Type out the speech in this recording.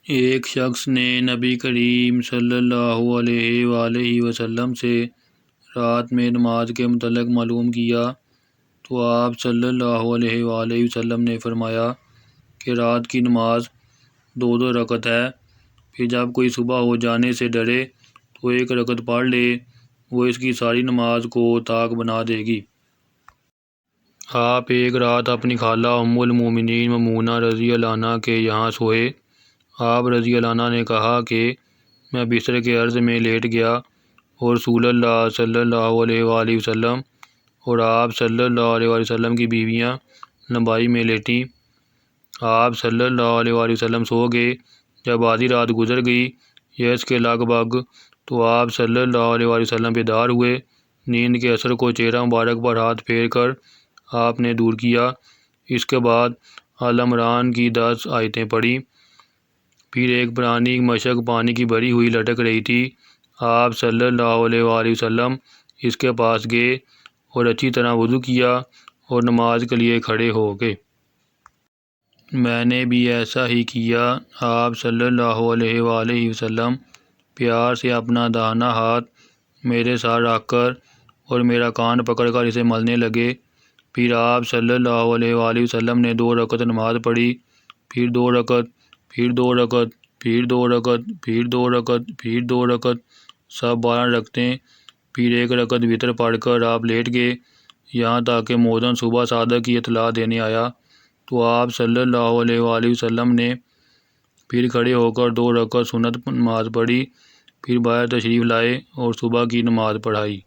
ایک شخص نے نبی کریم صلی اللہ علیہ وآلہ وسلم سے رات میں نماز کے متعلق معلوم کیا تو آپ صلی اللہ علیہ وآلہ وسلم نے فرمایا کہ رات کی نماز 2 رکعت ہے، پھر جب کوئی صبح ہو جانے سے ڈرے تو 1 رکعت پڑھ لے، وہ اس کی ساری نماز کو طاق بنا دے گی۔ آپ ایک رات اپنی خالہ ام المومنین میمونہ رضی اللہ عنہ کے یہاں سوئے۔ آپ رضی اللہ عنہ نے کہا کہ میں بستر کے عرض میں لیٹ گیا اور رسول اللہ صلی اللہ علیہ وآلہ وسلم اور آپ صلی اللہ علیہ وآلہ وسلم کی بیویاں لمبائی میں لیٹیں۔ آپ صلی اللہ علیہ وآلہ وسلم سو گئے۔ جب آدھی رات گزر گئی یا اس کے لگ بھگ تو آپ صلی اللہ علیہ وآلہ وسلم بیدار ہوئے۔ نیند کے اثر کو چہرہ مبارک پر ہاتھ پھیر کر آپ نے دور کیا۔ اس کے بعد آل عمران کی 10 آیتیں پڑھیں۔ پھر ایک پرانی مشک پانی کی بھری ہوئی لٹک رہی تھی۔ آپ صلی اللہ علیہ وآلہ وسلم اس کے پاس گئے اور اچھی طرح وضو کیا اور نماز کے لیے کھڑے ہو گئے۔ میں نے بھی ایسا ہی کیا۔ آپ صلی اللہ علیہ وآلہ وسلم پیار سے اپنا داہنا ہاتھ میرے سر رکھ کر اور میرا کان پکڑ کر اسے ملنے لگے۔ پھر آپ صلی اللہ علیہ وآلہ وسلم نے 2 رکعت نماز پڑھی، پھر 2 رکعت، پھر 2 رکعت، پھر 2 رکعت، پھر 2 رکعت، پھر 2 رکعت، سب 12 رکعتیں۔ پھر 1 رکعت وتر پڑھ کر آپ لیٹ گئے، یہاں تک کہ مؤذن صبح صادق کی اطلاع دینے آیا تو آپ صلی اللہ علیہ وآلہ وسلم نے پھر کھڑے ہو کر 2 رکعت سنت نماز پڑھی، پھر باہر تشریف لائے اور صبح کی نماز پڑھائی۔